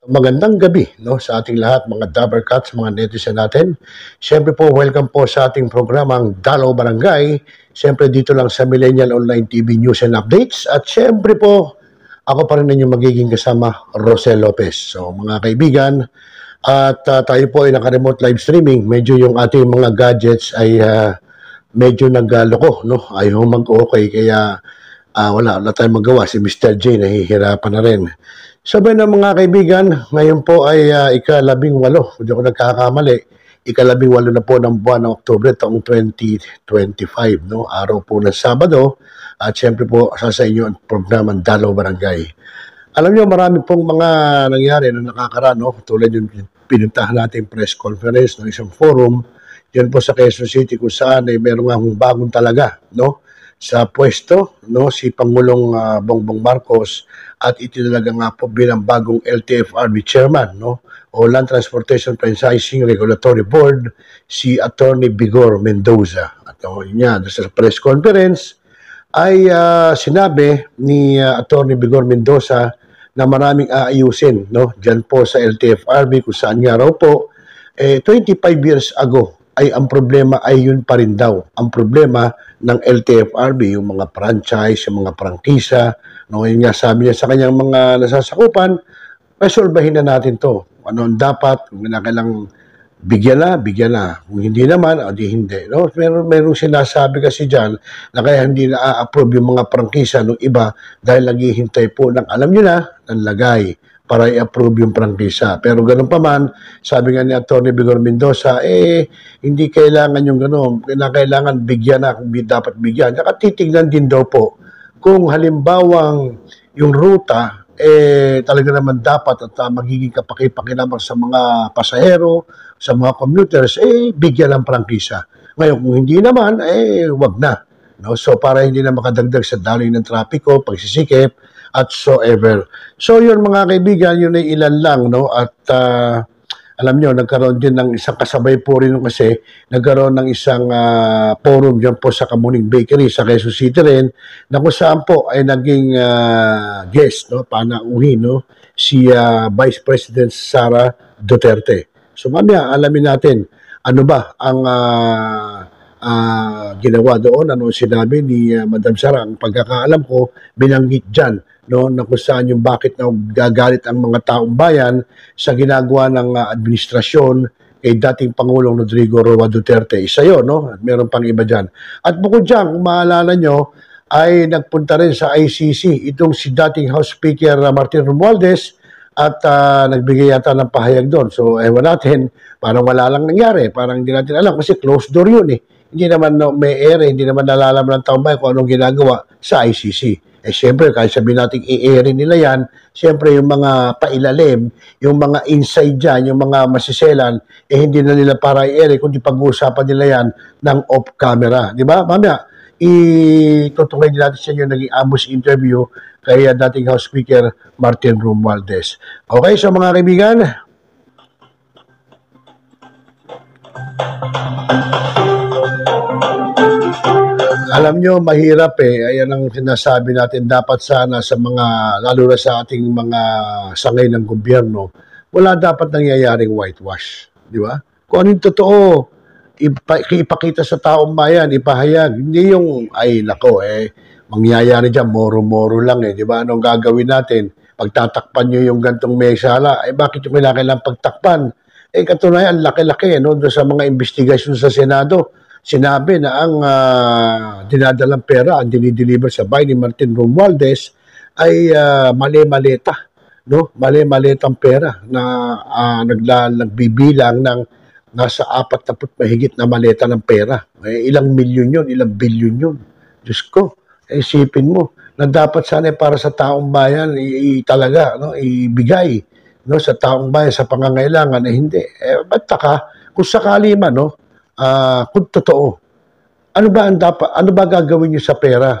Magandang gabi, no, sa ating lahat, mga Dabber Cats, mga netizen natin. Siyempre po, welcome po sa ating programang Dalaw Barangay. Siyempre dito lang sa Millennial Online TV News and Updates. At siyempre po, ako pa rin inyong magiging kasama, Rosel Lopez. So mga kaibigan, at tayo po ay naka-remote live streaming. Medyo yung ating mga gadgets ay medyo nagloko, no? Ayaw mag-okay, kaya wala tayong magawa. Si Mr. J nahihirapan na rin. Sabi ng mga kaibigan, ngayon po ay ika-18, hindi ako nagkakamali, ika-18 na po ng buwan ng Oktubre taong 2025, no? Araw po ng Sabado, at siyempre po sa inyo ang programang Dalaw Barangay. Alam niyo, marami pong mga nangyari na nakakaraan, no? Tulad yung pinuntahan natin press conference ng isang forum, yan po sa Quezon City kung saan ay meron nga bagong talaga, no? Sa pwesto, no, si Pangulong Bongbong Marcos, at itinalaga nga po bilang bagong LTFRB chairman, no, o Land Transportation Franchising Regulatory Board, si Attorney Vigor Mendoza. At yun nga, sa press conference ay sinabi ni Attorney Vigor Mendoza na maraming aayusin, no, dyan po sa LTFRB, kung saan nga raw po 25 years ago ay ang problema ay yun pa rin daw. Ang problema ng LTFRB, yung mga franchise, yung mga prangkisa, no, yun nga sabi niya sa kanyang mga nasasakupan, resolbahin na natin to. Ano ang dapat, kung kailangang bigyan na. Kung hindi naman, o di hindi. No? Merong sinasabi kasi dyan na kaya hindi na-approve yung mga prangkisa ng iba dahil naghihintay po ng, alam nyo na, ng lagay para i-approve yung prangkisa. Pero ganun pa man, sabi nga ni Atty. Vigor Mendoza, hindi kailangan yung ganun. Kailangan bigyan na kung dapat bigyan. Saka titignan din daw po kung halimbawang yung ruta, talaga naman dapat at magiging kapakipakinabang sa mga pasahero, sa mga commuters, bigyan ng prangkisa. Ngayon, kung hindi naman, wag na. No? So, para hindi na makadagdag sa daloy ng trapiko, pagsisikip, at so ever. So yun mga kaibigan, yun ay ilan lang, no? At alam nyo, nagkaroon din ng isang kasabay po rin kasi, nagkaroon ng isang forum dyan po sa Kamuning Bakery sa Quezon City rin, na kung saan po ay naging guest, no? Panauhin, no? Si Vice President Sara Duterte. So mamaya, alamin natin, ano ba ang ginawa doon, ano sinabi ni Madam Sara. Ang pagkakaalam ko, binanggit dyan, no, na kung saan yung bakit na gagalit ang mga taong bayan sa ginagawa ng administrasyon kay dating Pangulong Rodrigo Roa Duterte. Isa yun, no? At meron pang iba dyan. At bukod dyan, kung maalala nyo, ay nagpunta rin sa ICC itong si dating House Speaker Martin Romualdez at nagbigay yata ng pahayag doon. So, ewan natin, parang wala lang nangyari. Parang hindi natin alam kasi closed door yun eh. Hindi naman may hindi naman nalalaman ng taong bayan kung anong ginagawa sa ICC. Siyempre, kahit sabihin natin i-airin nila yan, siyempre yung mga pailalim, yung mga inside dyan, yung mga masiselan, hindi na nila para i-airin, kundi pag-uusapan nila yan ng off-camera. Di ba? Mamaya, itutuloy natin sa inyo naging ambush interview kay dating House Speaker Martin Romualdez. Okay, so mga kaibigan, alam nyo, mahirap Ayan ang sinasabi natin. Dapat sana sa mga, lalo na sa ating mga sangay ng gobyerno, wala dapat nangyayaring whitewash. Di ba? Kung anong totoo, ipakita sa taong bayan, ipahayag. Hindi yung, mangyayari dyan, moro-moro lang di ba? Anong gagawin natin? Pagtatakpan nyo yung gantong mesala, bakit yung kailangan pagtakpan? Katunayan, laki-laki, no? Doon sa mga investigasyon sa Senado, sinabi na ang dinadalang pera, ang dinideliver sa bahay ni Martin Romualdez ay mali-maleta, no? Mali-maletang pera na nagbibilang ng nasa 40 mahigit na maleta ng pera. Ilang milyon yun, ilang bilyon yun. Diyos ko, isipin mo na dapat sana para sa taong bayan talaga, no? Ibigay, no, sa taong bayan sa pangangailangan hindi. Ba't taka? Kung sakali man, no? Kung totoo, ano ba gagawin niyo sa pera,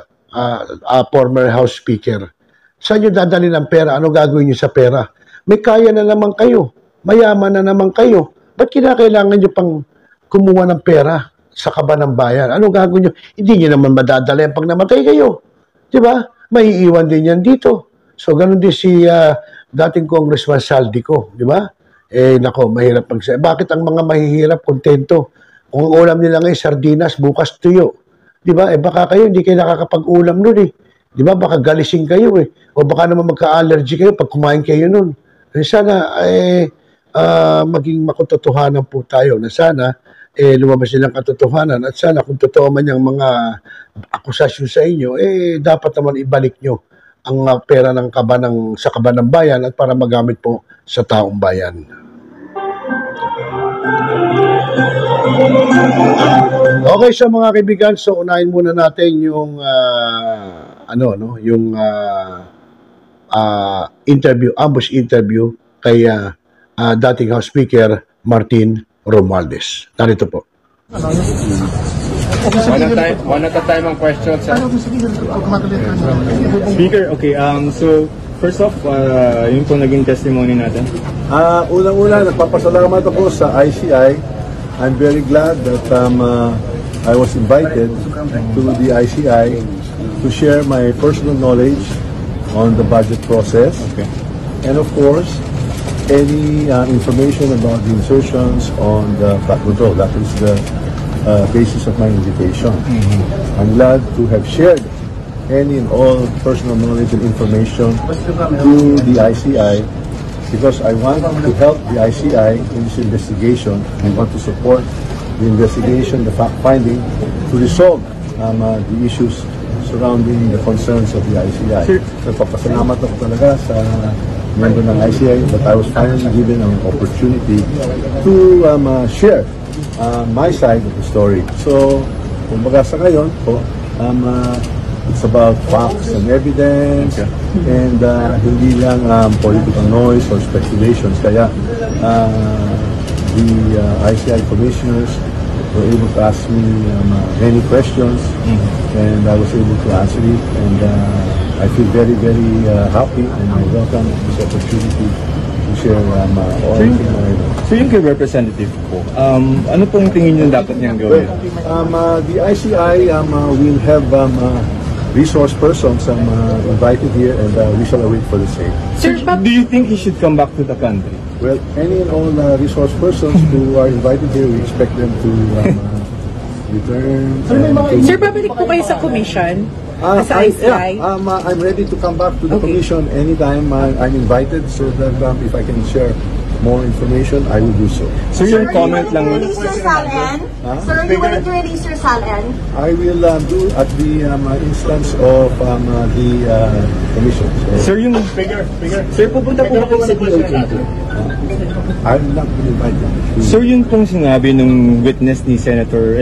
former House Speaker? Saan niyo dadalhin ang pera? Ano gagawin niyo sa pera? May kaya na naman kayo. Mayaman na naman kayo. Ba't kinakailangan niyo pang kumuha ng pera sa kaba ng bayan? Ano gagawin niyo? Hindi niyo naman madadala pag namatay kayo. Di ba? May iiwan din yan dito. So, ganun din si dating Congressman Saldico, di ba? Nako, mahirap bakit ang mga mahihirap kontento? Kung ang ulam nila ngayon, sardinas, bukas tuyo. Di ba? Baka kayo, hindi kayo nakakapag-ulam nun eh. Di ba? Baka galising kayo eh. O baka naman magka-allergy kayo pag kumain kayo nun. Sana, maging makutotohanan po tayo na sana, lumabas nilang katotohanan at sana kung totoo man yung mga akusasyon sa inyo, dapat naman ibalik nyo ang pera ng sa kaba ng bayan at para magamit po sa taong bayan. Okay, so mga kaibigan, so unahin muna natin yung ambush interview kay dating House Speaker Martin Romualdez. Narito po. One at a time ang questions. Speaker, okay. So, first off, yun po naging testimony natin. Unang-una, nagpapasalamat ako sa ICI. I'm very glad that I was invited to the ICI to share my personal knowledge on the budget process. Okay. And of course, any information about the insertions on the flood control. That is the basis of my invitation. I'm glad to have shared any and all personal knowledge and information to the ICI because I want to help the ICI in this investigation. I want to support the investigation, the fact-finding, to resolve the issues surrounding the concerns of the ICI. Nagpapasalamat ako talaga sa member ng ICI that I was finally given an opportunity to share my side of the story. So, kumbaga sa ngayon po, it's about facts and evidence and hindi lang political noise or speculations. Kaya the ICI commissioners were able to ask me many questions and I was able to answer it and I feel very, very happy and I welcome this opportunity to share all the things. So yung kay representative po, ano pong tingin niyo dapat niyang gawin? The ICI will have resource persons invited here and we shall await for the same. Sir, do you think he should come back to the country? Well, any and all resource persons who are invited here, we expect them to return. Sir, babalik po kayo sa commission? Sa ICI? I'm ready to come back to the commission anytime I'm invited so that if I can share more information, I will do so. So yung comment lang... Sir, you wanted to release your SALN? I will do at the instance of the commission. So, sir, yung... Sir, pupunta po kayo sa DOJ? I'm not been invited. Sir, yun pong sinabi nung witness ni Senator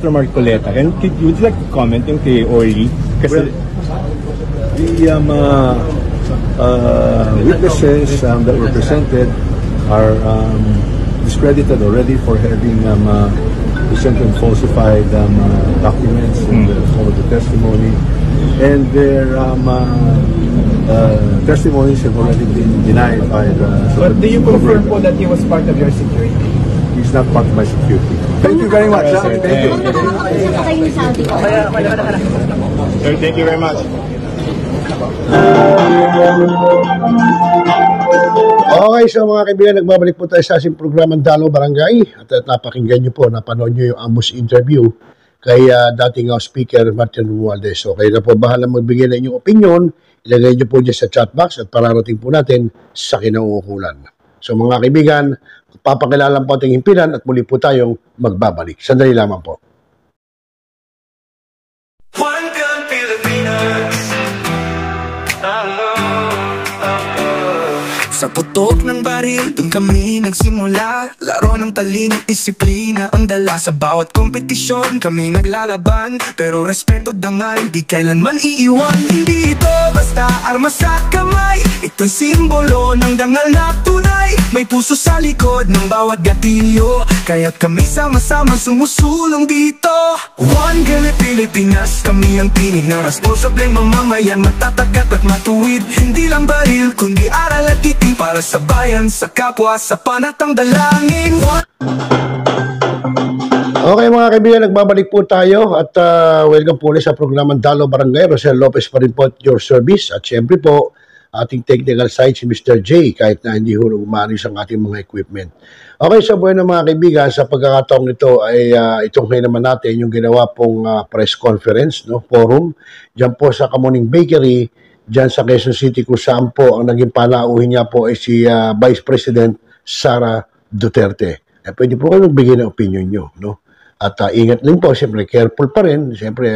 Marcoleta. And would you like to comment yung kay Orly? Kasi... Well, the witnesses that were presented are discredited already for having presented falsified documents and all of the testimony, and their testimonies have already been denied by the... But do you confirm po that he was part of your security? He's not part of my security. Thank you very much. Thank you. Sir, thank you very much. Okay, so mga kaibigan, nagbabalik po tayo sa ating programang Dalo Barangay at napakinggan nyo po, napanood nyo yung ambush interview kay dating Speaker Martin Romualdez. So kayo na po bahala magbigay ng inyong opinion, ilagay nyo po dyan sa chat box at pararating po natin sa kinauukulan. So mga kaibigan, papakilala po ating himpilan at muli po tayong magbabalik. Sandali lamang po. Sa putok ng baril, dun kami nagsimula. Laro ng talinong disiplina ang dala. Sa bawat kompetisyon kami naglalaban, pero respeto dangal, di kailanman iiwan. Hindi ito basta armas at kamay, ito'y simbolo ng dangal na tunay. May puso sa likod ng bawat gatilyo, kaya't kami sama-sama sumusulong dito. One Gun Pilipinas, kami ang tinig na responsableng mamamayan, matatagat at matuwid. Hindi lang baril, kundi aral at titig para sa bayan, sa kapwa, sa panatang dalangin. Okay mga kaibigan, nagbabalik po tayo at welcome po ulit sa programang Dalo Barangay. Rosel Lopez pa rin po at your service. At syempre po, ating technical side si Mr. J, kahit na hindi ho umanis ang ating mga equipment. Okay, so bueno mga kaibigan, sa pagkakataong ito ay itunghay naman natin yung ginawa pong press conference, no, forum, dyan po sa Kamuning Bakery, dyan sa Quezon City, kung saan po ang naging panauhin niya po ay si Vice President Sara Duterte. Pwede po kayo magbigay ng opinion nyo, no? At ingat din po, siyempre careful pa rin, siyempre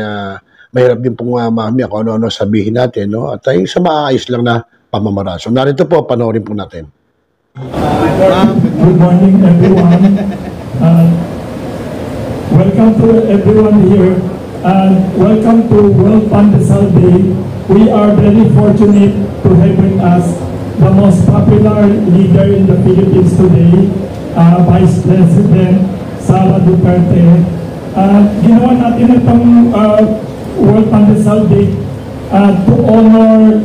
mahirap din pong mamaya kung ano-ano sabihin natin, no? At sa maayos lang na pamamaraan. So narito po, panoorin po natin. Good morning everyone. Welcome to everyone here. Welcome to World Pandesal Day. We are very fortunate to have with us the most popular leader in the Philippines today, Vice President Sara Duterte. Ginawa natin itong World Pandesal Day to honor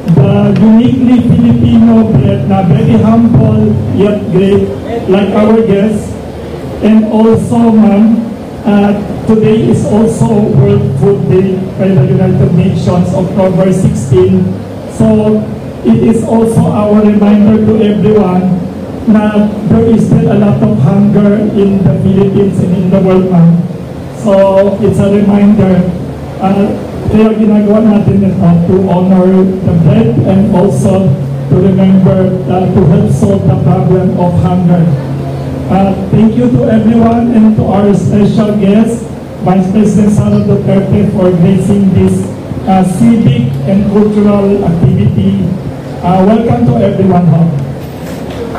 the uniquely Filipino bread na very humble yet great, like our guests. And also, ma'am, today is also World Food Day by the United Nations, October 16. So it is also our reminder to everyone na there is still a lot of hunger in the Philippines and in the world, ma'am. So it's a reminder. Kaya ginagawa natin ito to honor the bread and also to remember to help solve the problem of hunger. Thank you to everyone and to our special guest, Vice President Sara Duterte, for gracing this civic and cultural activity. Welcome to everyone.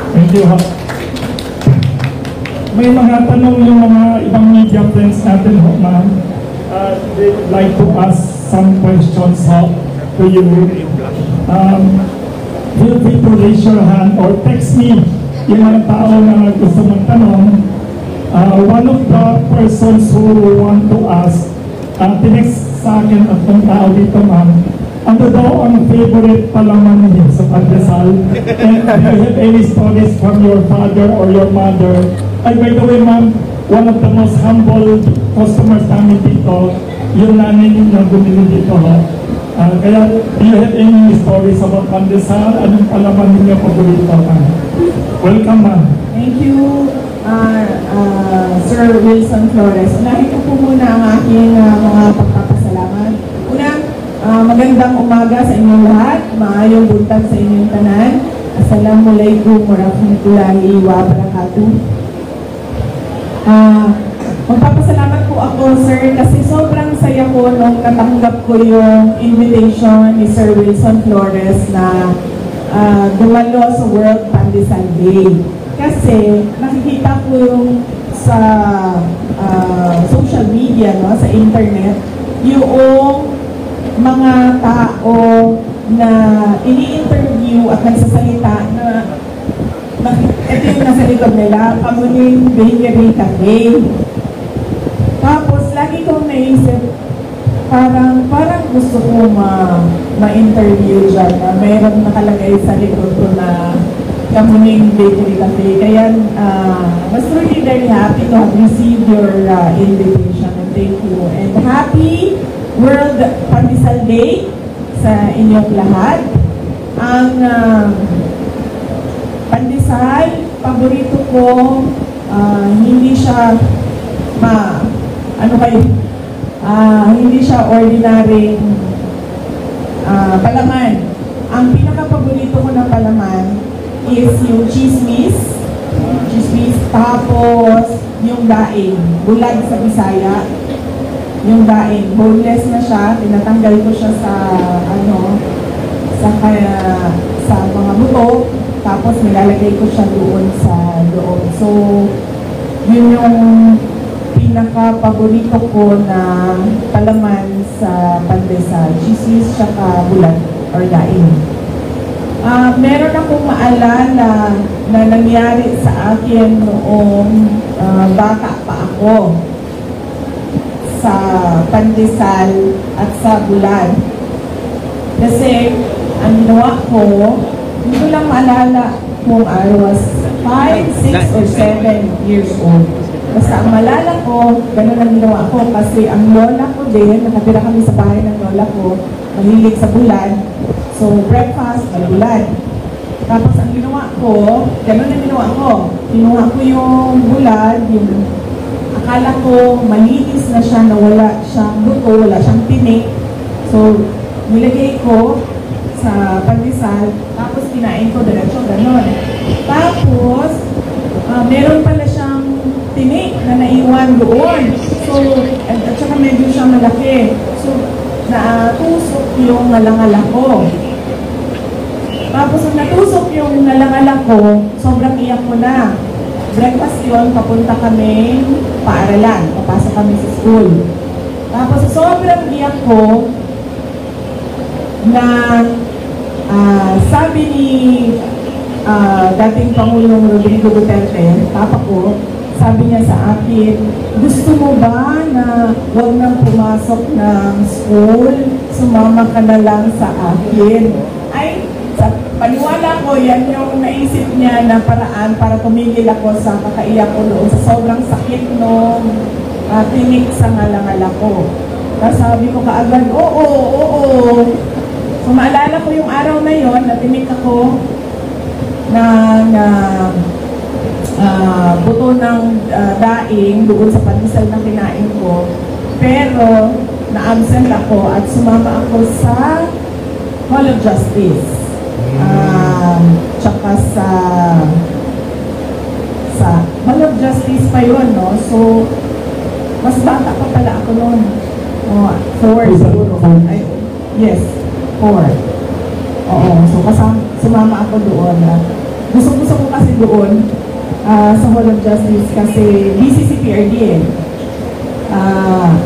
Thank you. May mga tanong yung mga ibang media friends natin, ma'am. They would like to ask some questions to you. Feel free to raise your hand or text me yung mga tao na gusto magtanong. One of the persons who want to ask, tinext sa akin at ng tao dito, ma'am, ano daw ang favorite palaman niyo sa pandesal? And do you have any stories from your father or your mother? Ay, by the way, ma'am, one of the most humble customers namin dito, yung nanay niyo na bumili dito, kaya, do you have any stories about pandesal? Anong palaman niyo paborito, ma'am? Welcome, ma'am. Thank you, Sir Wilson Flores. Unahin ko po muna ang aking mga pagpapasalamat. Una, magandang umaga sa inyong lahat. Maayong buntag sa inyong tanan. Assalamualaikum warahmatullahi wabarakatuh. Magpapasalamat po ako, sir, kasi sobrang saya ko nung natanggap ko yung invitation ni Sir Wilson Flores na dumalo sa World Pandesal Day. Kasi nakikita ko yung sa social media, no, sa internet, yung mga tao na ini-interview at nagsasalita na ito yung nasa likod nila, Kamuning Bakery Cafe. Tapos, lagi kong naisip, parang gusto ko ma-interview dyan na mayroon nakalagay sa likod ko na Kamuning Bakery Cafe. Kaya, was really very happy to have received your invitation. And thank you. And happy World Pandesal Day sa inyong lahat. Ang pandesal, paborito ko, hindi siya hindi siya ordinaryong palaman. Ang pinaka-paborito ko na palaman is yung chismis, tapos yung daing, bulag sa Bisaya. Yung daing, boneless na siya, tinatanggal ko siya sa mga buto, tapos nilalagay ko siya doon sa loob. So, yun yung pinaka-paborito ko na palaman sa pandesal, chismis tsaka bulag or daing. Meron akong maalala na nangyari sa akin noong bata pa ako sa pandesal at sa bulan. Kasi ang ginawa ko, hindi ko lang maalala kung I was 5, 6, or 7 years old. Basta ang malala ko, ganun ang ginawa ko kasi ang lola ko din, nakatira kami sa bahay ng lola ko, mahilig sa bulad. So, breakfast, may bulad. Tapos, ang ginawa ko, ganun ang ginawa ko. Kinuha ko yung bulad, yung akala ko malinis na siya, na wala siyang buto, wala siyang tinik. So, nilagay ko sa pandesal, tapos kinain ko diretso, ganun. Tapos, meron pala siyang tinik na naiwan doon. So, at saka medyo siyang malaki. So, natusok yung ngalangala ko. Tapos, nung natusok yung ngalangala ko, sobrang iyak ko na. Breakfast yun, papunta kami paaralan, papasok kami sa school. Tapos, sobrang iyak ko na sabi ni dating Pangulong Rodrigo Duterte, papa ko, sabi niya sa akin, gusto mo ba na huwag nang pumasok ng school, sumama ka na lang sa akin? Ay, sa paniwala ko, yan yung naisip niya na paraan para tumigil ako sa kakaiyak ko doon sa sobrang sakit nung tinik sa ngalangala ko. Tapos sabi ko kaagad, oo. So, maalala ko yung araw na yon, natinik ako ng buto ng daing doon sa pandesal na kinain ko. Pero, na-absent ako at sumama ako sa Hall of Justice. Tsaka sa Hall of Justice pa yun, no? So, mas bata pa pala ako noon. 4 siguro. Yes. 4. Oo. So, sumama ako doon. Gusto ko kasi doon sa Hall of Justice kasi busy si PRD eh.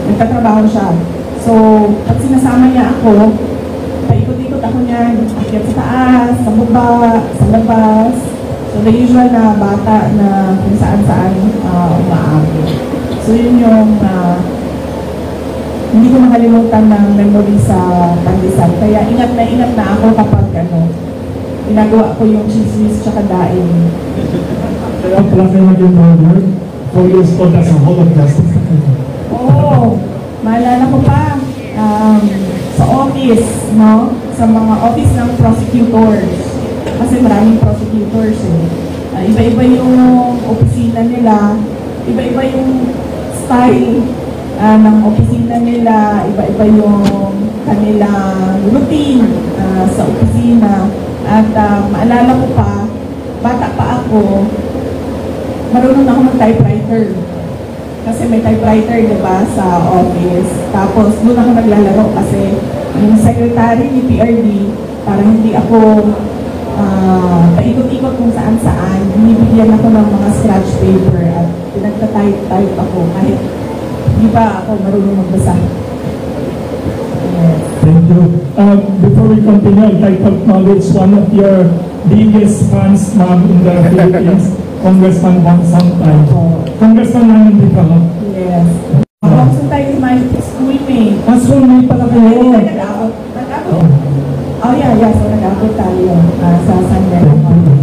Nagtatrabaho siya. So, pag sinasama niya ako, paikot-ikot ako niya, akyat sa taas, sa baba, sa labas. So, the usual na bata na kung saan-saan umaabot. So, yun yung hindi ko makalimutan ng memory sa pandesal. Kaya ingat na ako kapag ginagawa ko yung cheese tsaka daing. Kaya pala kayo naging brother, 4 years old as a Hall of Justice. Oo. Maalala ko pa, sa office, no? Sa mga office ng prosecutors. Kasi maraming prosecutors eh. Iba-iba yung opisina nila, iba-iba yung style ng opisina nila, iba-iba yung kanilang routine sa opisina. At maalala ko pa, bata pa ako, marunong ako mag-typewriter. Kasi may typewriter, diba, sa office. Tapos, doon ako naglalaro kasi yung secretary ni PRD, parang hindi ako paikot-ikot kung saan-saan. Binibigyan ako ng mga scratch paper at pinagta-type ako kahit di ba ako marunong magbasa. Yes. Thank you. Before we continue, I'd like to acknowledge one of your biggest fans, ma'am, in the Philippines, Congressman Bong Sangtay. Congressman namin dito, ha? Yes. Bong Sangtay is my schoolmate. Schoolmate pala kayo. Nag-abot. Oh, yeah. So, nag-abot tayo sa San Bernardo.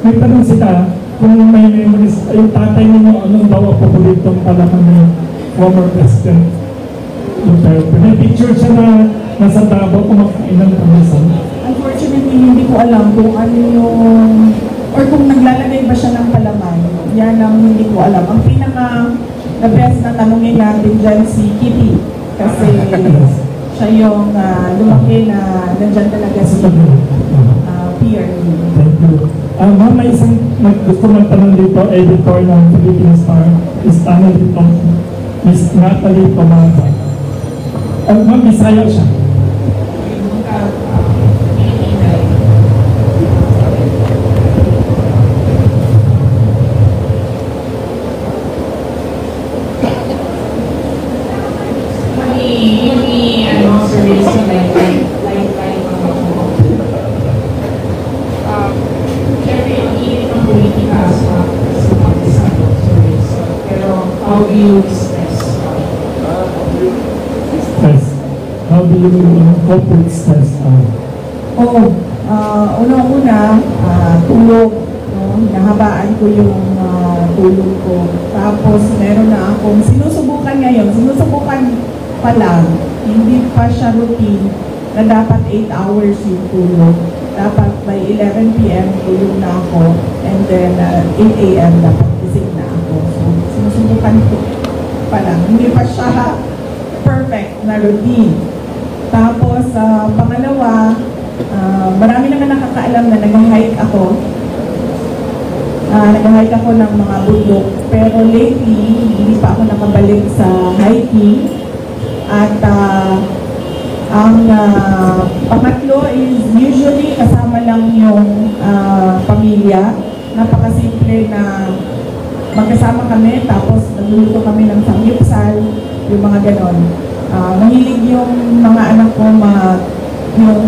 May tanong sila, kung may memories, yung tatay ninyo, anong daw ang paboritong pala kami former President Duterte? May picture siya na nasa Davao kumakain ng pandesal. Unfortunately, hindi ko alam kung ano yung, or kung naglalagay ba siya ng palaman. Yan ang hindi ko alam. Ang the best na tanongin natin dyan si Kitty. Kasi siya yung lumaki na nandyan talaga si PRD. Thank you. Ma'am, may isang gusto magtanong dito, editor ng Philippine Star, is Miss Natalie Tomasa. Ma'am, Bisaya siya. How do you cope with stress? Una-una, tulog. Nahabaan ko yung tulog ko. Tapos, meron na akong sinusubukan ngayon. pa lang, hindi pa siya routine na dapat 8 hours yung tulog. Dapat by 11 p.m. tulog na ako, and then 8 a.m. dapat gising na ako. So, sinusubukan ko pa lang. Hindi pa siya perfect na routine. Tapos, pangalawa, marami naman nakakaalam na nag-hike ako. Nag-hike ako ng mga bundok. Pero lately, hindi pa ako nakabalik sa hiking. At ang pangatlo is usually kasama lang yung pamilya. Napakasimple na magkasama kami, tapos nagluluto kami ng samgyupsal, yung mga ganon. Mahilig yung mga anak ko yung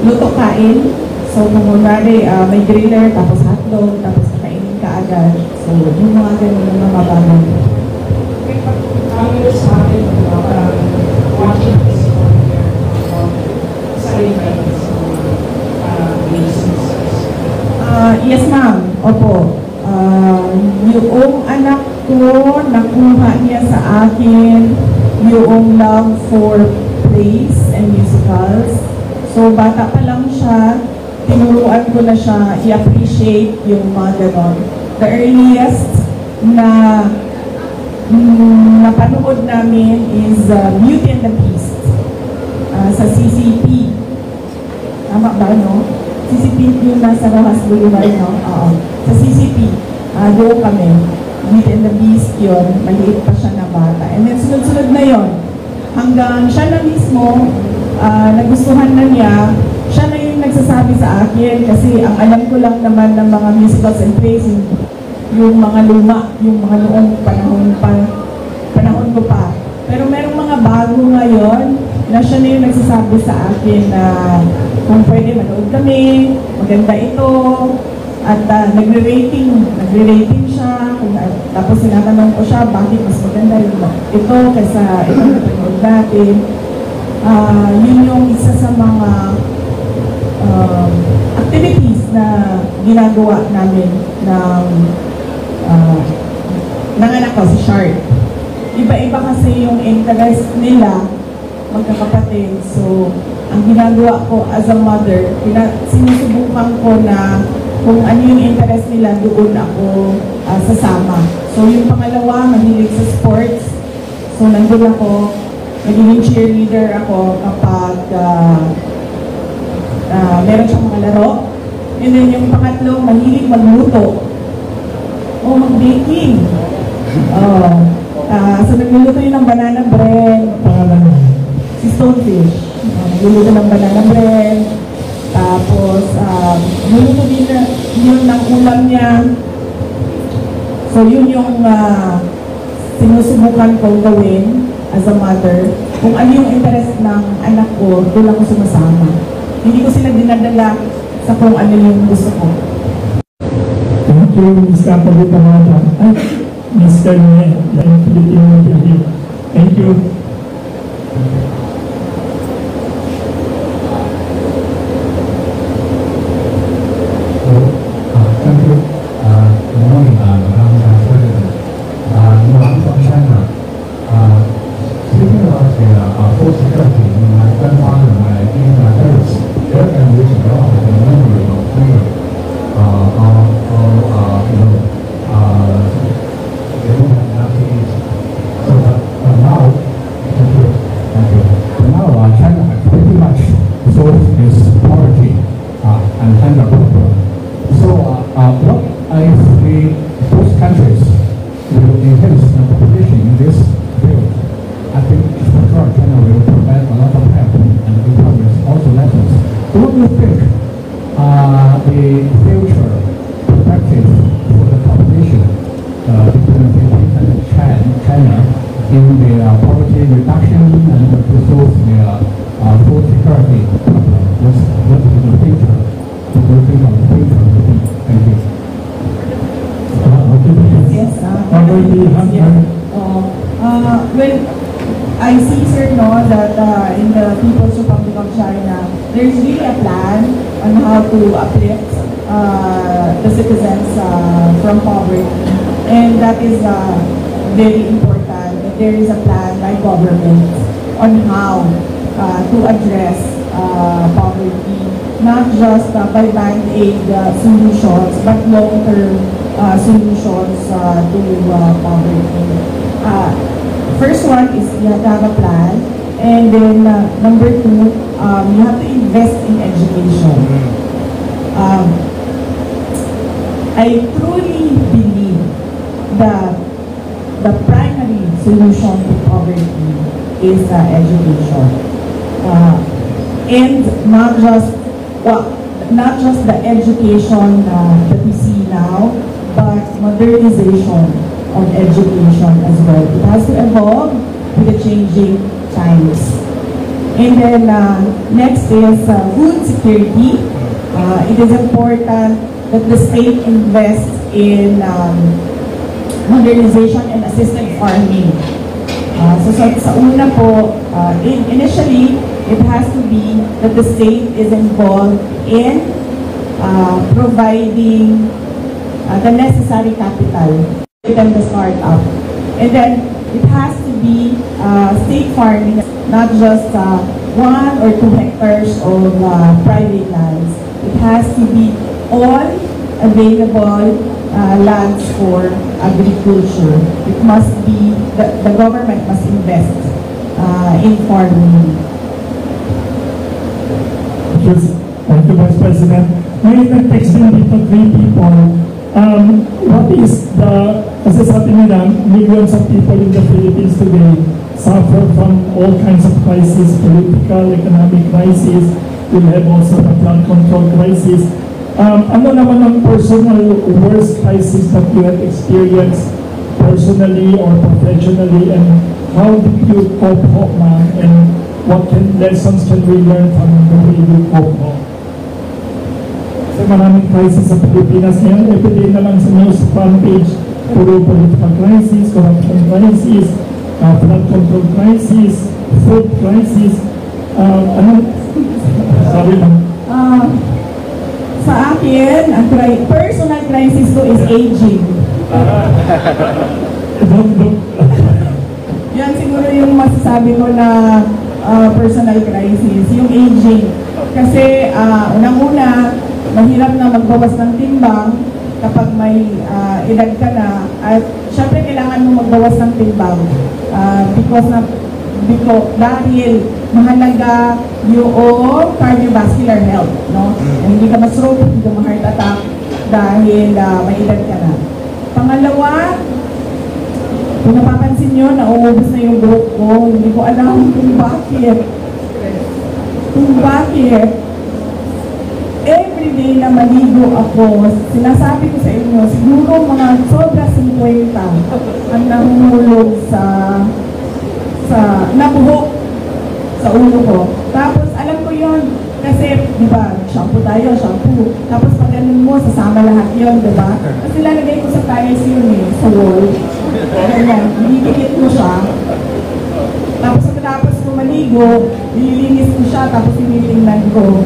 luto kain. So kung kunwari may griller, tapos hotdog, tapos kakainin ka agad. So yung mga ganon yung mga bagay. Ang sa akin, watching this on their sidelines, yes ma'am, opo. Yung anak ko, nakuha niya sa akin yung love for plays and musicals. So bata pa lang siya, tinuruan ko na siya i-appreciate yung mga ganon. The earliest na napanood namin is Beauty and the Beast sa CCP. Tama ba, no? CCP yung nasa Rojas Boulevard, no? Oo. Sa CCP, doon kami. Beauty and the Beast yun. Maliit pa siya na bata. And then sunod-sunod na yon. Hanggang siya na mismo, nagustuhan na niya, siya na yung nagsasabi sa akin kasi ang alam ko lang naman ng mga musicals and plays, yung mga luma, yung mga noong panahon ko pa. Pero merong mga bago ngayon na siya na yung nagsasabi sa akin na kung pwede manood kami, maganda ito, at nagre-rating siya, tapos sinatanong ko siya bakit mas maganda ito kaysa ito na panood natin. Yun yung isa sa mga activities na ginagawa namin ng anak ko, si Shard. Iba-iba kasi yung interest nila, magkakapatid. So, ang ginagawa ko as a mother, sinusubukan ko na kung ano yung interest nila, doon ako sasama. So, yung pangalawa, mahilig sa sports. So, nandun ako, naging cheerleader ako kapag meron siyang mga laro. And then, yung pangatlo, mahilig magluto o mag-baking. So, nagluluto yun ng banana bread, si Stonefish. Nagluluto ng banana bread, tapos, nagluluto din yun ng ulam niya. So, yun yung sinusubukan kong gawin as a mother. Kung ano yung interest ng anak ko, doon ako sumasama. Hindi ko sila dinadala sa kung ano yung gusto ko. Thank you, Ms. Capolitamata. Mr. Nye, ng Filipino TV. Thank you. Thank you. Good morning, Madam President. I'm from China. Speaking about the food security, my grandfather and my parents, their generation, they all have a memory of hunger. They don't have enough to eat. So, but now, thank you. But now, China has pretty much solved its poverty and hunger problem. So, what if those countries will enhance the population in this field? I think for sure China will provide a lot of help and encourage also lessons. So what do you think the future perspective for the population between Philippines and China in the poverty reduction and to solve the food security problem? What is the future? What do you think of the future? Thank you. Yes, well, I see, sir, no, that in the People's Republic of China, there's really a plan on how to uplift the citizens from poverty. And that is very important, that there is a plan by government on how to address poverty, not just by band-aid solutions, but long-term solutions to poverty. First one is you have to have a plan, and then number two, you have to invest in education. I truly believe that the primary solution to poverty is education, and not just the education that we see now, but modernization of education as well. It has to evolve with the changing times. And then next is food security. It is important that the state invests in modernization and assisted farming. So sa una po, initially, it has to be that the state is involved in providing the necessary capital and the startup. And then it has to be state farming, not just 1 or 2 hectares of private lands. It has to be all available lands for agriculture. It must be, the government must invest in farming. Thank you, Vice President. May nag-text din dito 3 people. What is the, kasi sabi nila, millions of people in the Philippines today suffer from all kinds of crises, political, economic crisis. We have also the flood control crisis. Ano naman ang personal worst crisis that you have experienced personally or professionally, and how did you cope up, ma'am, and what lessons can we learn from the way you cope up? Kasi maraming crisis sa Pilipinas ngayon, everyday naman sa news front page, puro political crisis, corruption crisis, flood control crisis, food crisis, sorry lang. Sa akin, ang personal crisis ko is aging. Yan siguro yung masasabi ko na personal crisis, yung aging. Kasi unang-una, mahirap na magbawas ng timbang kapag may edad ka na. At syempre kailangan mo magbawas ng timbang dahil mahalaga yung cardiovascular health, no? Hindi ka ma-stroke, hindi ka ma-heart attack dahil may edad ka na. Pangalawa, kung napapansin nyo, nauubos na yung buhok ko, hindi ko alam kung bakit. Everyday na maligo ako, sinasabi ko sa inyo, siguro mga sobra 50 ang nahulog nabuhok sa ulo ko. Tapos alam ko yon kasi di ba shampoo tayo, tapos pag ganun mo sasama lahat yon, di ba? Kasi lalagay ko sa tiles yun sa wall, ganyan, hihigit ko siya, tapos pagkatapos ko maligo, nililinis ko siya, tapos tinitingnan ko.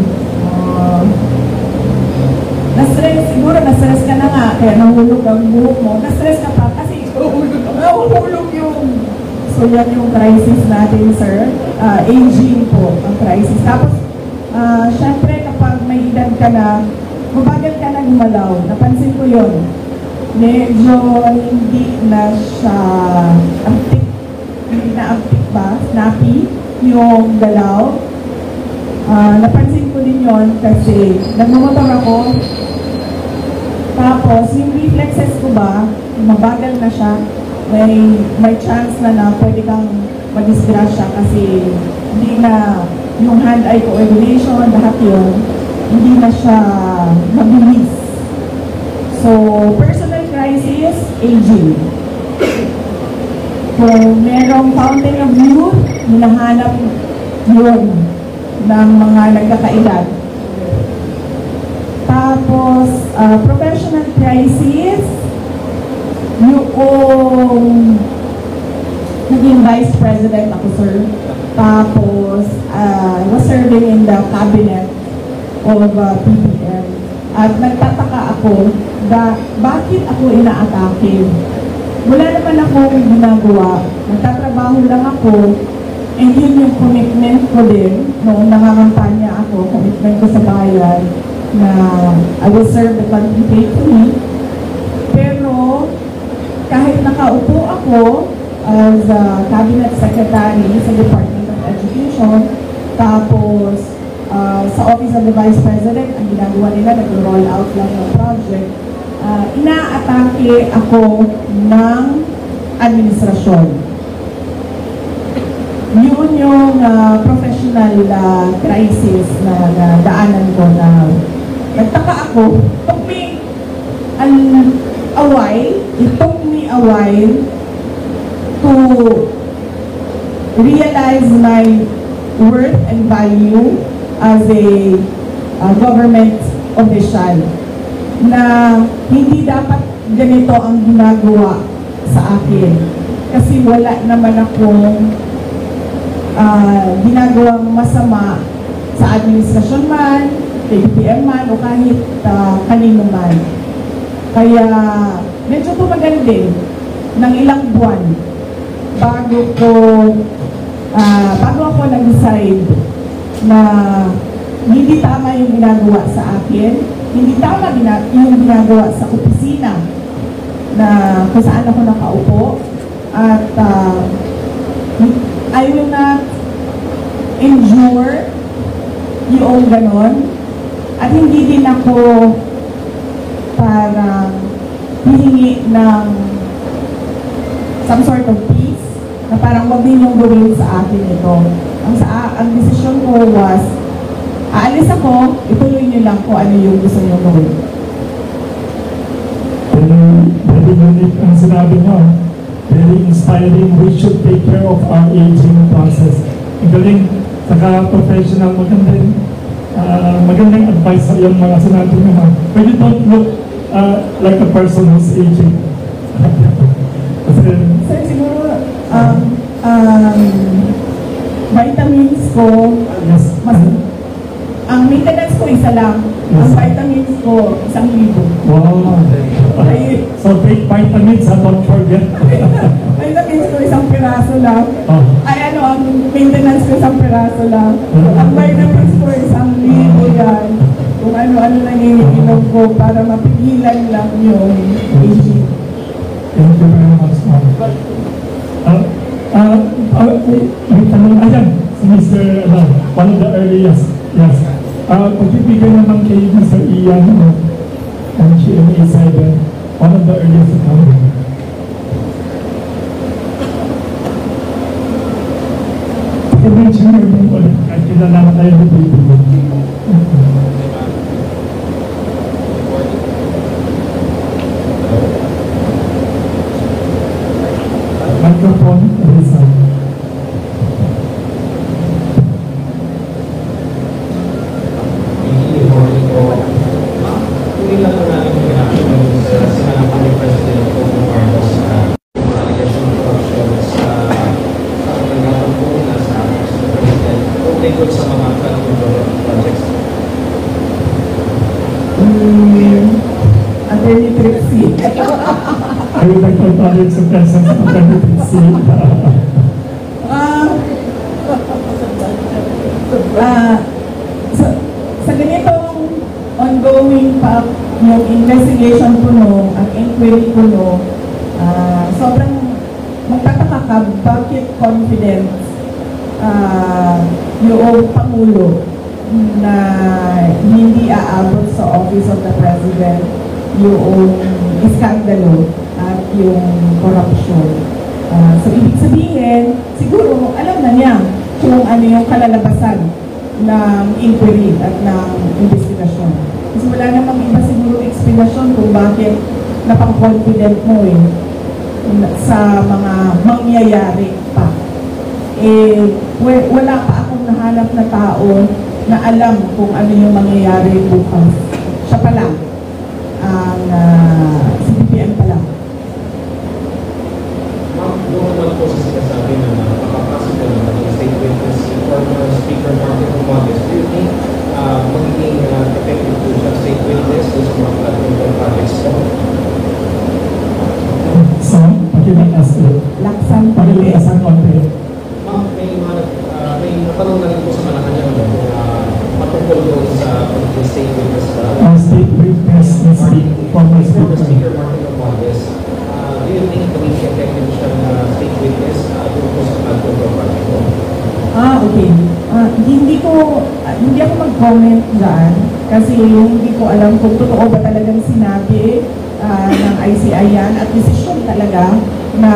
Na-stress ka na nga, kaya nahulog ang buhok mo, na-stress ka pa kasi nahulog yung. So yan yung crisis natin, sir. Aging po ang crisis. Tapos, syempre kapag may edad ka na, mabagal ka na gumalaw. Napansin ko yun. Medyo hindi na siya ampik. Hindi na ampik ba? Snappy yung galaw. Napansin ko din yun kasi nagmumotor ako. Tapos, yung reflexes ko ba, mabagal na siya. May chance na pwede kang madisgrasya kasi hindi na yung hand-eye coordination, lahat yun, hindi na siya mabilis. So, personal crisis, aging. Kung merong fountain of youth, hinahanap yun ng mga nagkakaedad. Tapos, professional crisis, yung naging vice president ako, sir. Tapos, I was serving in the cabinet of PBM. At nagtataka ako bakit ako inaatake. Wala naman akong ginagawa. Nagtatrabaho lang ako. And yun yung commitment ko din, noong nakakampanya ako, commitment ko sa bayan, na I will serve the country faithfully. Pero, kahit nakaupo ako as a cabinet secretary sa Department of Education, tapos sa Office of the Vice President, ang ginagawa nila, nag-roll out lang ng project, inaatake ako ng administrasyon. Yun yung professional crisis na daanan ko na nagtaka ako. It took me a while to realize my worth and value as a government official, na hindi dapat ganito ang ginagawa sa akin. Kasi wala naman akong ginagawang masama sa administrasyon man, kay BPM man, o kahit kanino man. Kaya medyo tumagal din ng ilang buwan bago ako nag-decide na hindi tama yung ginagawa sa akin, hindi tama yung ginagawa sa opisina na kung saan ako nakaupo, at I will not endure yung ganon, at hindi din ako parang hihingi ng some sort of peace na parang wag din yung gawin sa akin ito. Ang desisyon ko was, aalis ako, ituloy niyo lang kung ano yung gusto niyo gawin. Very unique ang sinabi niyo. Very inspiring. We should take care of our aging process. Ang galing, saka professional, magandang advice sa yung mga sinabi niyo. But you don't look like a person who's aging. Sir, siguro, vitamins ko, yes. Ang maintenance ko isa lang, yes. Ang vitamins ko 1,000. Wow. So take vitamins and don't forget. Vitamins ko 1 piraso lang. Oh. Ang maintenance ko 1 piraso lang. Ang vitamins ko 1,000 yan. Kung ano-ano lang iniinom ko para mapigilan lang yung aging. Thank you very much, ma'am. May tanong, ayan, si Mr. one of the earliest. Yes. Pagbibigyan naman kay Mr. Ian ng GMA 7, one of the earliest to come. I-mention your name ulit kahit kilala tayo ng baby. Microphone, Rizal. Attorney Trixie. I would like to acknowledge the presence of Attorney Trixie. Sa ganitong ongoing yung investigation ko ang inquiry ko sobrang magtataka ka bakit confident yung Pangulo na hindi aabot sa Office of the President yung iskandalo at yung corruption. So, ibig sabihin, siguro alam na niya kung ano yung kalalabasan ng inquiry at ng investigasyon. Kasi wala namang iba siguro explanation kung bakit napang-confident mo sa mga mangyayari pa. Wala pa akong nahanap na tao na alam kung ano yung mangyayari bukas. Siya pa lang. Ang CPPM pa lang. Doon naman po sa sinasabi na makapasok na ng state witness si former Speaker Martin Romualdez. Do you think magiging effective po siya state witness doon sa mga flood control projects po? So, pakilakasan. Laksan. Pakilakasan konti. May mga hindi ako mag-comment dyan kasi hindi ko alam kung totoo ba talagang sinabi ng ICI yan at desisyon talaga na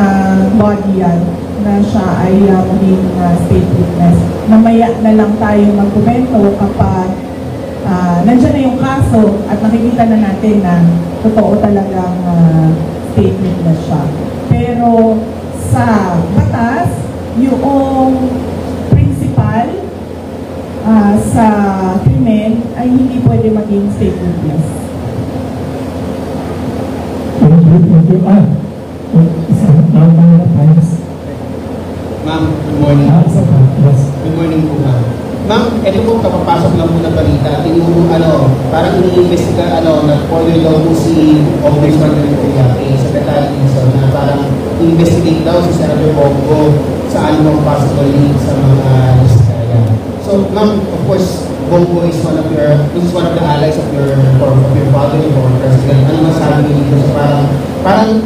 body yan na siya ay maging state witness. Mamaya na lang tayo magkomento kapag nandiyan na yung kaso at nakikita na natin na totoo talagang state witness siya. Pero sa batas, yung principal sa krimen ay hindi pwede maging state witness. Thank you. Ma'am, good morning. Yes. Good morning po, ma'am. Ma'am, ito po, kapapasok lang po na balita. Parang iniimbestiga, na-follow daw po si Congressman Teriaki, Secretary Wilson, na parang investigate daw si Senator Bongo sa anumang possible link sa mga liskaya. So, ma'am, of course, Bongo is one of the allies of your father, your former president. Ano masabi niyo dito sa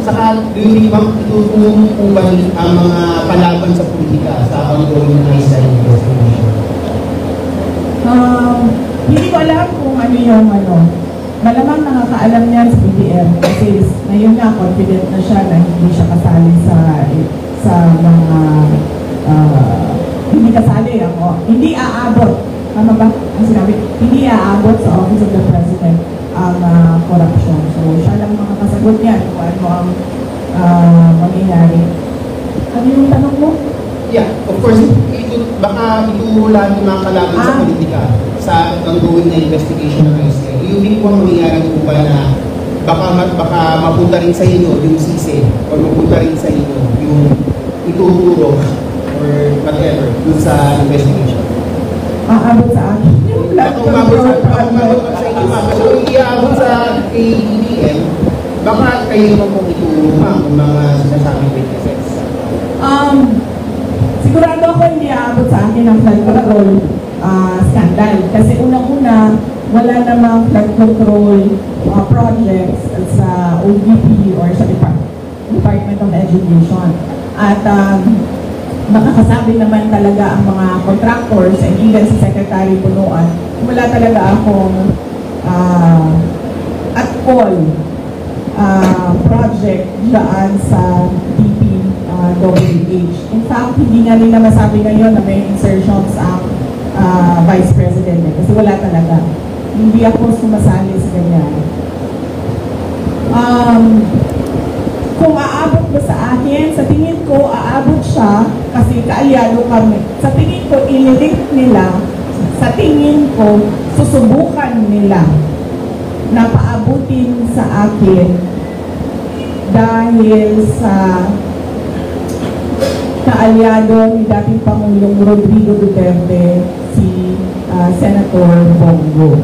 saka, do you think, ma'am, itutulong po ba ang mga palaban sa politika sa ongoing na ICI investigation? Hindi ko alam kung ano yung malamang nakakaalam niyan sa BBM kasi ngayon nga confident na siya na hindi siya kasali sa mga hindi kasali ako. Hindi aabot. Tama ba? Ang sinabi, hindi aabot sa Office of the President ang corruption. So, siya lang makakasagot niyan kung ano ang mangyayari. Ano yung tanong mo? Yeah, of course, baka ituulan ng mga kalaban sa politika sa ongoing na investigation ng ICI. Yung hindi po ang mangyayari po ba na baka mapunta rin sa inyo yung sisi o mapunta rin sa inyo yung ituturo or whatever dun sa investigation? Aabot sa akin. Baka umabot sa inyo, ma'am. Kasi kung iaabot sa ABM, baka kayo naman pong ituro, ma'am, ng mga sinasabing witnesses. Sigurado ako hindi aabot sa akin ang flood control scandal. Kasi unang-una, wala namang flood control projects sa OVP or sa Department of Education. At makakasabi naman talaga ang mga contractors and even si Secretary Punuan, wala talaga akong at all project daan sa DPWH. In fact, hindi nga nila masabi ngayon na may insertions ang Vice President kasi wala talaga. Hindi ako sumasali sa ganyan. Kung aabot ba sa akin, sa tingin ko aabot siya kasi kaalyado kami. Sa tingin ko, inilink nila, sa tingin ko, susubukan nila na paabutin sa akin dahil sa kaalyado ni dating Pangulong Rodrigo Duterte, si Senator Bongo.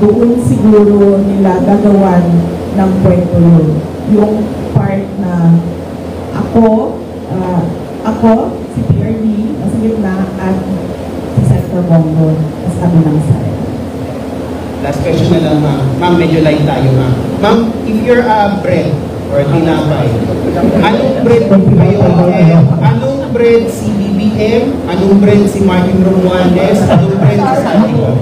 Doon siguro nila gagawan ng kwento yun. Yung part na ako, si PRD, nasa gitna, at si Senator Bongo, as kami ng side. Last question na lang, ma'am. Ma'am, medyo light tayo, ma'am. Ma'am, if you're a bread or tinapay, anong bread kayo? Anong bread si BBM? Anong bread si Martin Romualdez? Anong bread si Santiago?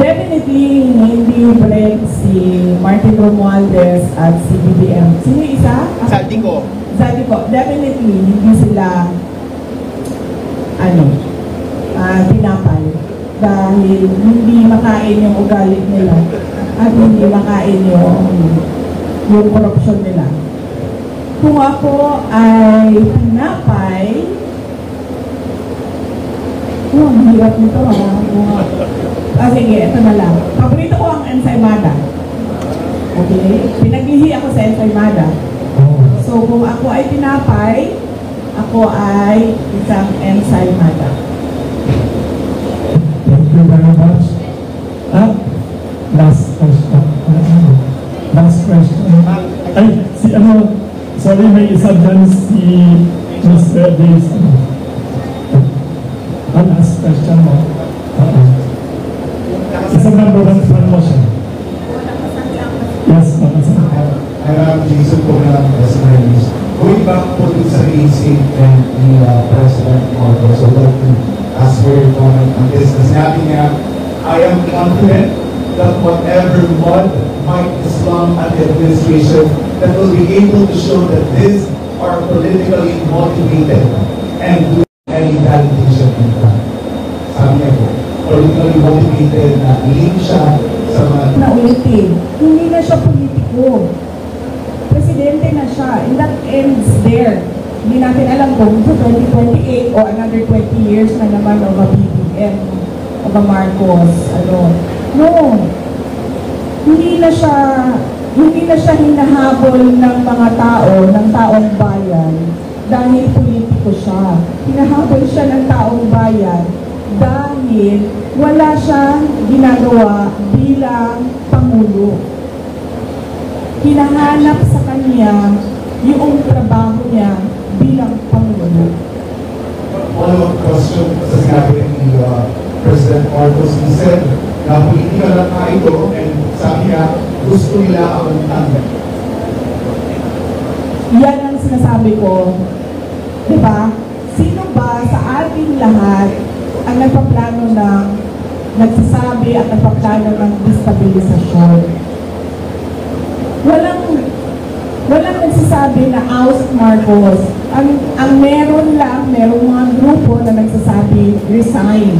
Definitely, hindi bread si Martin Romualdez at si BBM. Sino isa? Santiago. Definitely, hindi sila tinapay. Dahil hindi makain yung ugali nila at hindi makain yung korupsyon nila. Kung ako ay tinapay, ang hirap nito sige, ito na lang. Paborito ko ang ensaymada. Okay? Pinaglihi ako sa ensaymada. So, kung ako ay tinapay, ako ay isang ensaymada. Thank you very much. Last question. Sorry, may isa dyan si Mr. Davis. Last question mo. Isang number one motion. Yes, EC and the President Marcos. So I'd like to ask for your comment on this. Sinabi niya, I am confident that whatever mud might Islam and the administration, that will be able to show that these are politically motivated and do any validation in fact. Sabi niya po, politically motivated na link siya sa mga... Naulitin, hindi na siya politiko. Presidente na siya, and that ends there. Hindi natin alam kung 2028 o another 20 years na naman of a BBM, of a Marcos, No, hindi na siya hinahabol ng mga tao, ng taong bayan, dahil politiko siya. Hinahabol siya ng taong bayan dahil wala siyang ginagawa bilang Pangulo. Hinahanap sa kanya yung trabaho niya bilang Pangulo. Follow-up question sa sinabi ni President Marcos. He said na politika lang na ito and sabi niya gusto nila ang tanda. Yan ang sinasabi ko. Diba? Sino ba sa ating lahat ang nagpaplano ng nagsasabi at nagpaplano ng destabilisasyon? Walang nagsasabi na oust Marcos. Ang merong mga grupo na nagsasabi resign.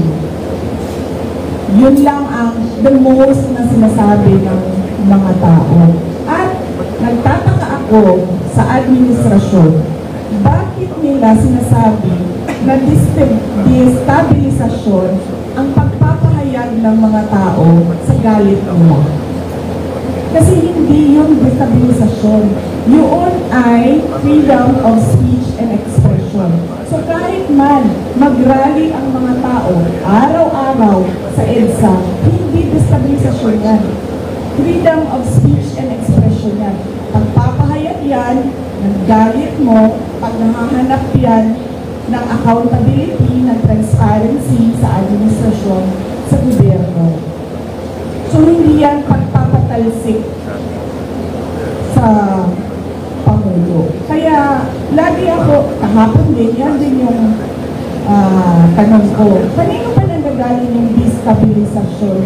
Yun lang ang the most na sinasabi ng mga tao. At nagtataka ako sa administrasyon, bakit nila sinasabi na destabilisasyon ang pagpapahayag ng mga tao sa galit nila? Kasi hindi yung destabilisasyon. Yun ay freedom of speech and expression. So kahit man mag-rally ang mga tao araw-araw sa EDSA, hindi destabilisasyon yan. Freedom of speech and expression yan. Pagpapahayag yan ng galit mo, pag nahahanap yan ng accountability, ng transparency sa administrasyon, sa gobyerno. So hindi yan pagpapatalsik sa Pangulo. Kaya lagi ako, kahapon din, yan din yung tanong ko. Kanino pa nanggagaling yung destabilisasyon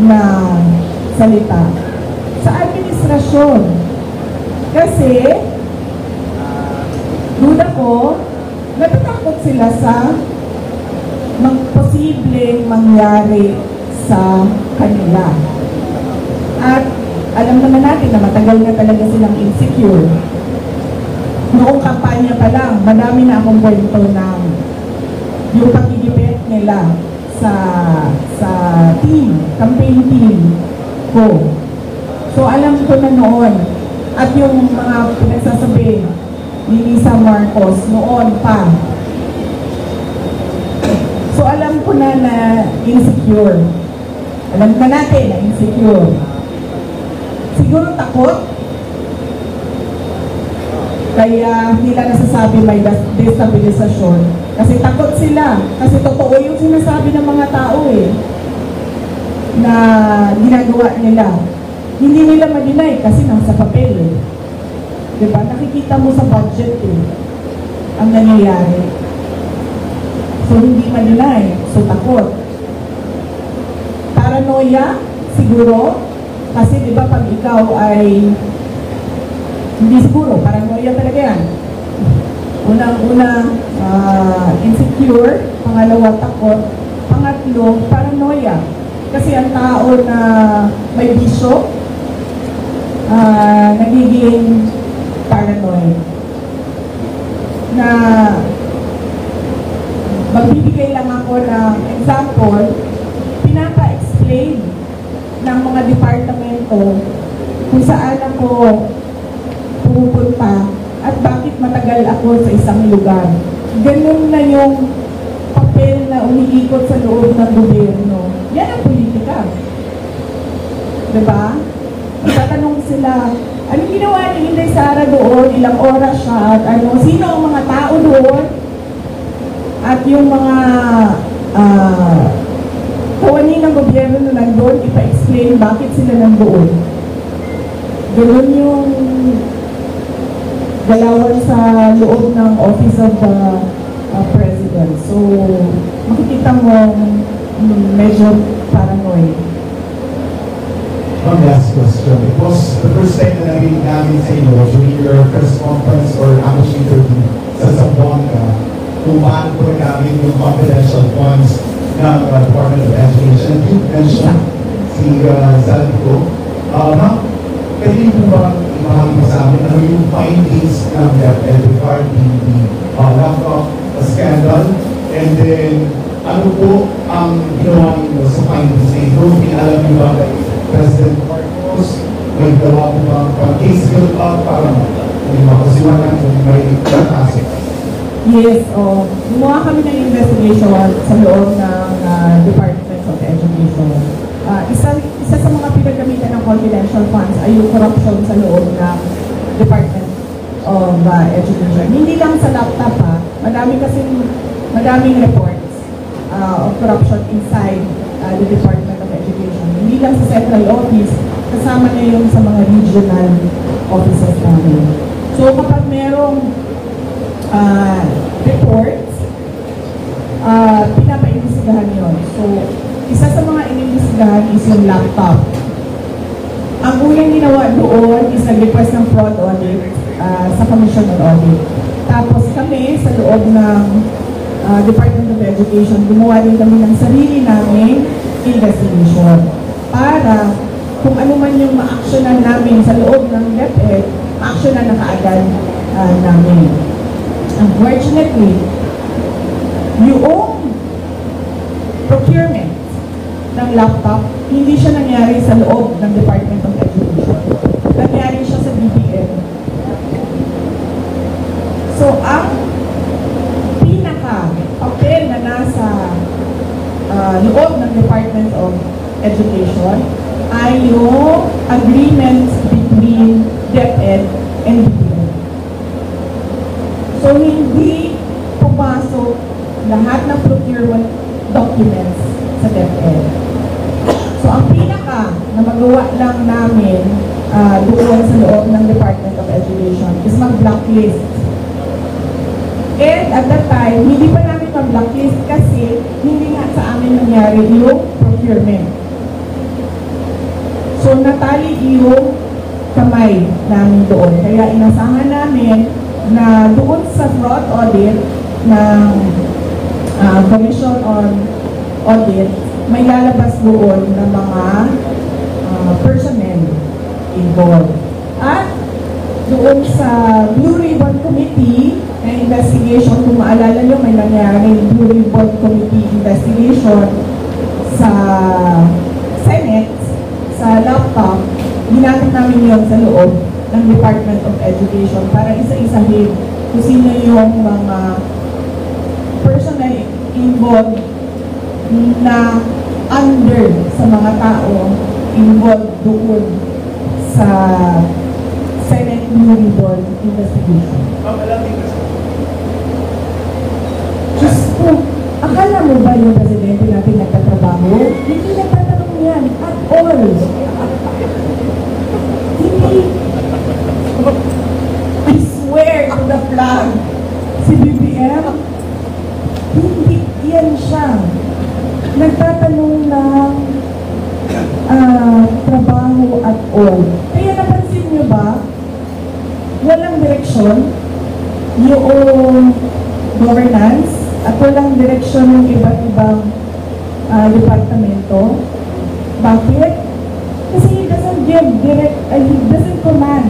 na salita? Sa administrasyon. Kasi, duda ko, natatakot sila sa posibleng mangyari sa kanila. At alam naman natin na matagal na talaga silang insecure. Noong kampanya pa lang, madami na akong kwento ng yung pagigipit nila sa campaign team ko. So alam ko na noon, at yung mga pinagsasabi ni Lisa Marcos noon pa. So alam ko na insecure. Alam na natin na insecure. Siguro takot. Kaya nila nasasabi may destabilisasyon. Kasi takot sila. Kasi totoo yung sinasabi ng mga tao na ginagawa nila. Hindi nila ma-deny kasi nasa papel Diba? Nakikita mo sa budget ang nangyayari. So hindi ma-deny. So takot. Paranoia, siguro. Kasi di ba pag ikaw ay hindi siguro, paranoia talaga yan. Unang-una, insecure. Pangalawa, takot. Pangatlo, paranoia. Kasi ang tao na may bisyo, nagiging paranoid. Na magbibigay lang ako ng example, pinapa-explain ng mga departamento kung saan ako pupunta at bakit matagal ako sa isang lugar. Ganun na yung papel na umiikot sa loob ng gobyerno. Yan ang politika. Diba? Tatanong sila, anong ginawa ni Inday Sara doon? Ilang oras siya? At sino ang mga tao doon? At yung mga kawani ng gobyerno na nandun, ipa-explain bakit sila nandoon. galawan sa loob ng Office of the President. So, makikita mo medyo paranoid. One last question. It was the first time na narinig namin sa inyo during your press conference or ambush interview sa Zamboanga kung paano po nagamit yung confidential funds ng Department of Education. You mentioned si Zaldico. Ma'am, pwede po ba ibahagi sa amin ano yung findings ng DepEd regarding the laptop scandal? And then, ano po ang ginawa niyo sa findings na ito? Alam niyo ba President Marcos, may gawa po ba case build up para makasiwanan kung may katasik? Yes, gumawa kami ng investigation sa loob ng Department of Education. Isa sa mga pinagamitan ng confidential funds ay yung corruption sa loob ng Department of Education. Hindi lang sa laptop madaming reports of corruption inside the Department of Education. Hindi lang sa central office, kasama na yung sa mga regional offices namin. So kapag merong reports, pinapaimbestigahan yun. So, isa sa mga inimbestigahan is yung laptop. Ang unang ginawa doon is nag-request ng fraud audit sa Commission on Audit. Tapos kami, sa loob ng Department of Education, gumawa din kami ng sarili namin investigation para kung ano man yung ma-actionan namin sa loob ng DepEd, ma-actionan na kaagad namin. Unfortunately, yung procurement ng laptop, hindi siya nangyari sa loob ng Department of Education. Nangyari siya sa DepEd. So, ang pinaka-papel na nasa loob ng Department of Education ay yung agreement between DepEd and DepEd. So, hindi pumasok lahat ng procurement documents sa DepEd. So, ang pinaka na magawa lang namin doon sa loob ng Department of Education is mag-blacklist. And at that time, hindi pa namin mag-blacklist kasi hindi nga sa amin nangyari yung procurement. So, natali yung kamay namin doon. Kaya inasahan namin na doon sa fraud audit ng Commission on Audit, may lalabas doon ng mga personnel involved. At doon sa Blue Ribbon Committee na investigation, kung maalala nyo, may nangyari Blue Ribbon Committee investigation sa Senate, sa laptop, ginamit namin yun sa loob ng Department of Education para isa-isahin kung sino yung mga personnel involved na under sa mga tao involved doon sa Senate Blue Ribbon investigation. Diyos ko, akala mo ba yung presidente natin nagtatrabaho? Hindi nagtatanong yan at all. Hindi. I swear to the flag, si BBM, hindi yan siya. Nagtatanong ng trabaho at all. Kaya napansin niyo ba, walang direksyon yung governance at walang direksyon ng iba't ibang departamento. Bakit? Kasi he doesn't give direct, he doesn't command.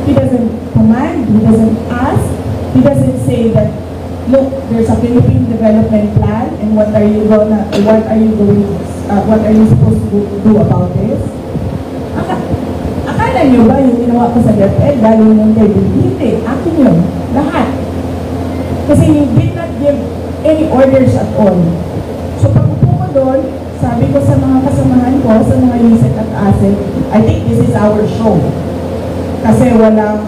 He doesn't command, he doesn't ask, he doesn't say that, look, there's a Philippine development plan and what are you supposed to do about this? Akala niyo ba yung ginawa ko sa DepEd, galing yung kay Hindi, akin yun, lahat. Kasi he did not give any orders at all. So pag-upo ko doon, sabi ko sa mga kasamahan ko, sa mga USEC at ASEC, I think this is our show. Kasi walang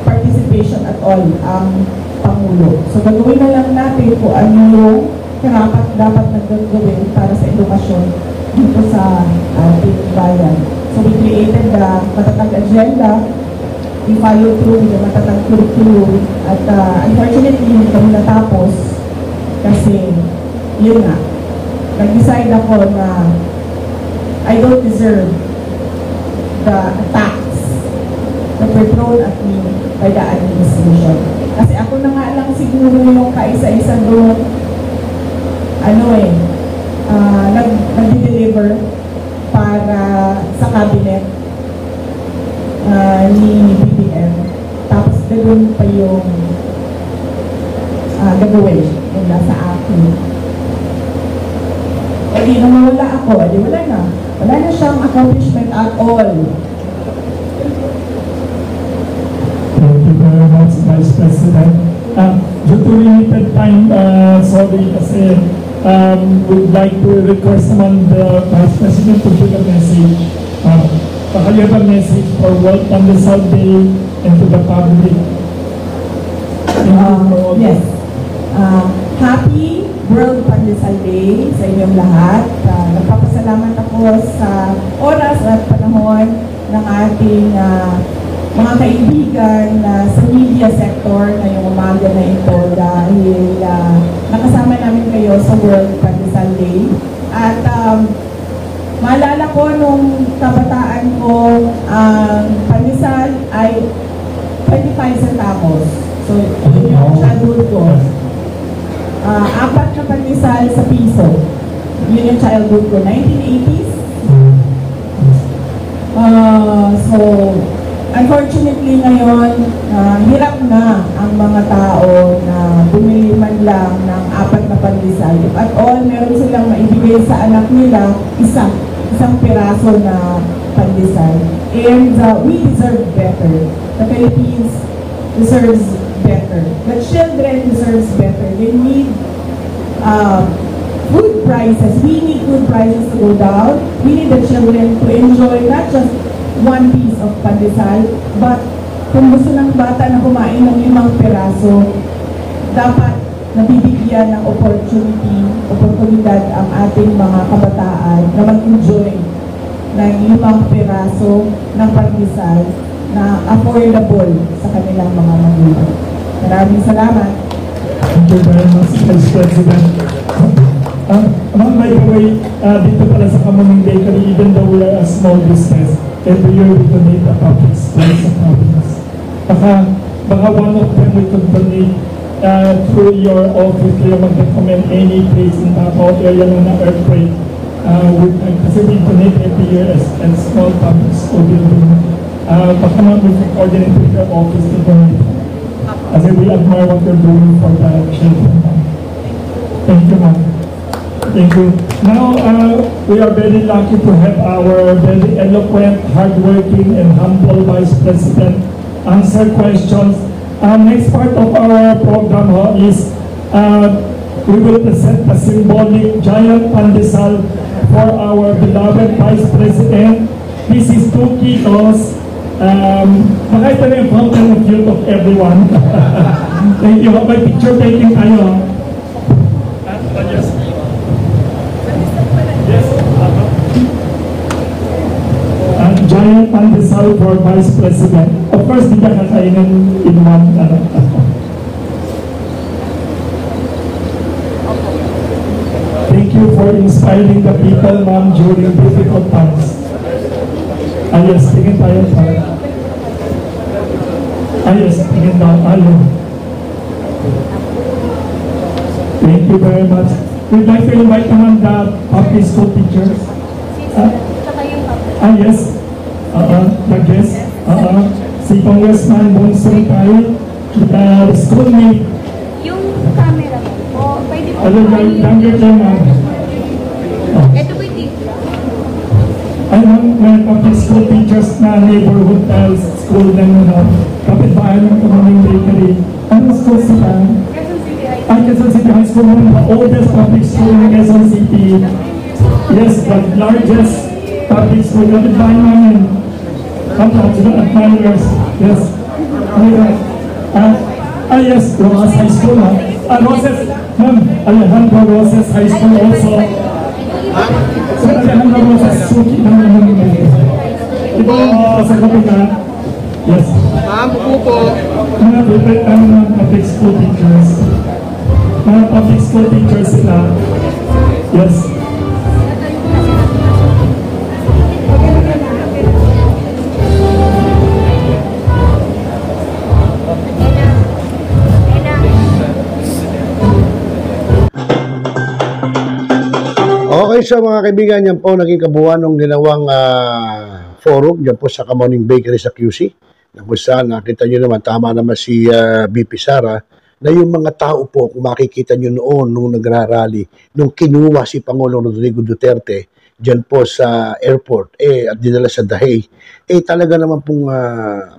participation at all ang Pangulo. So gagawin na lang natin kung ano yung dapat nagagawin para sa edukasyon dito sa ating bayan. So we created the matatag agenda we followed through with the Matatag curriculum at unfortunately hindi kami natapos kasi yun nga, nag-decide ako na I don't deserve the attacks that were thrown at me by the administration. Kasi ako na nga lang siguro yung kaisa-isa doon nag-deliver para sa cabinet ni BBM. Tapos ganoon pa yung gagawin yung nasa akin. E di namawala ako, e di wala na. Wala na siyang accomplishment at all. Thank you very much, Vice President. Due to limited time, sorry kasi would like to request naman the Vice President to give a message. Pakaliwa message for World Pandesal Day and to the public. Yes. Happy World Pandesal Day sa inyong lahat. Nagpapasalamat ako sa oras at panahon ng ating mga kaibigan sa media sector ngayong umaga na ito dahil nakasama namin kayo sa World Pandesal Day. At maalala ko nung kabataan ko, ang pandesal ay 25 centavos. So, yun yung childhood ko. 4 na pandesal sa piso. Yun yung childhood ko. 1980s. So, unfortunately ngayon, hirap na ang mga tao na bumili man lang ng 4 na pandesal. If at all, meron silang maibigay sa anak nila, isang piraso na pandesal. And we deserve better. The Philippines deserves better. The children deserves better. They need food prices. We need food prices to go down. We need the children to enjoy not just one piece of pandesal, but kung gusto ng bata na kumain ng 5 piraso, dapat nabibigyan ng oportunidad ang ating mga kabataan na mag-enjoy ng 5 piraso ng pandesal na affordable sa kanilang mga magulang. Maraming salamat. Thank you very much, Vice President. Ma'am, by the way, dito pala sa Kamuning Bakery, even though we are a small business, every year we donate a public space sa province. Baka one of them we could donate through your office, kayo mag-recommend any place in Davao area na earthquake. Kasi we donate every year as small public school building. Baka naman we can coordinate with your office to donate. Kasi we admire what you're doing for the children. Thank you, ma'am. Thank you. Now, we are very lucky to have our very eloquent, hardworking, and humble Vice President answer questions. Next part of our program is we will present a symbolic giant pandesal for our beloved Vice President. This is 2 kilos. Makita na yung fountain of youth of everyone. Thank you. May picture taking tayo. Giant pandesal for Vice President. Of course, di ka kakainin in one. Thank you for inspiring the people, ma'am, during difficult times. Yes, tingin tayo. Yes, tingin tayo. Ayun. Thank you very much. We'd like to invite naman the public school teachers. Yes. The guest. Si Congressman Bonsong tayo. The schoolmate. Yung camera mo, pwede po. Younger lang, ma'am. Ito po yung teacher. May public school teachers na neighborhood school ng kapitbahay ng Kamuning Bakery. Anong school sila? Quezon City High School, one of the oldest public school in Quezon City. Yes, the largest public school. Kapitbahay namin. Admirers. Yes. Yes, Rosas High School. Rosas, ma'am, Alejandro Rosas High School also. Alejandro Rosas, suki naman namin. Ito, sa kapitbahay. Yes. Ma'am, upo po. Mga public school teachers. Mga public school teachers sila. Yes. Okay, so mga kaibigan, yan po naging kabuuan ng ginawang forum dyan po sa Kamuning Bakery sa QC. Na kung saan nakita nyo naman, tama naman si BP Sara, na yung mga tao po, kung makikita nyo noon nung nagrarally, nung kinuha si Pangulong Rodrigo Duterte dyan po sa airport, at dinala sa Dahey, talaga naman pong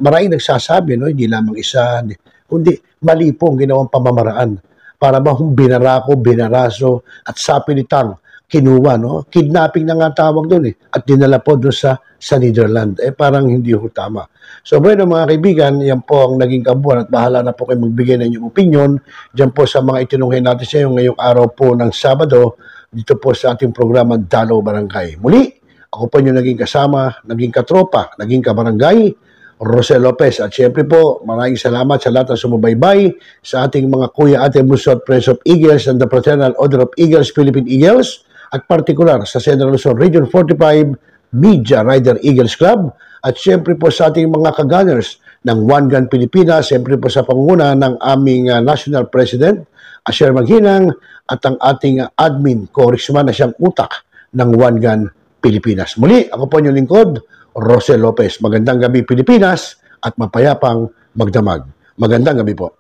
maraming nagsasabi, no? Hindi lamang isa, kundi mali po ang ginawang pamamaraan. Para ba kung binarako, binaraso, at sapilitang kinuha, no? Kidnapping na nga tawag doon at dinala po doon sa Netherlands. Parang hindi ho tama. So, bueno mga kaibigan, yan po ang naging kabuuan at bahala na po kayo magbigay ng inyong opinion dyan po sa mga itinunghin natin sa inyo ngayong araw po ng Sabado dito po sa ating programa Dalaw Barangay. Muli, ako po yung naging kasama, naging katropa, naging kabarangay, Rosel Lopez. At syempre po, maraming salamat sa lahat ng sumubaybay sa ating mga kuya, ate, bunso at Prince of Eagles and the Fraternal Order of Eagles, Philippine Eagles, at partikular sa Central Luzon Region 45 Media Rider Eagles Club, at siyempre po sa ating mga ka-gunners ng One Gun Pilipinas, siyempre po sa panguna ng aming National President, Asher Maghinang, at ang ating admin, Congressman na siyang utak ng One Gun Pilipinas. Muli, ako po inyong lingkod, Rosel Lopez. Magandang gabi Pilipinas at mapayapang magdamag. Magandang gabi po.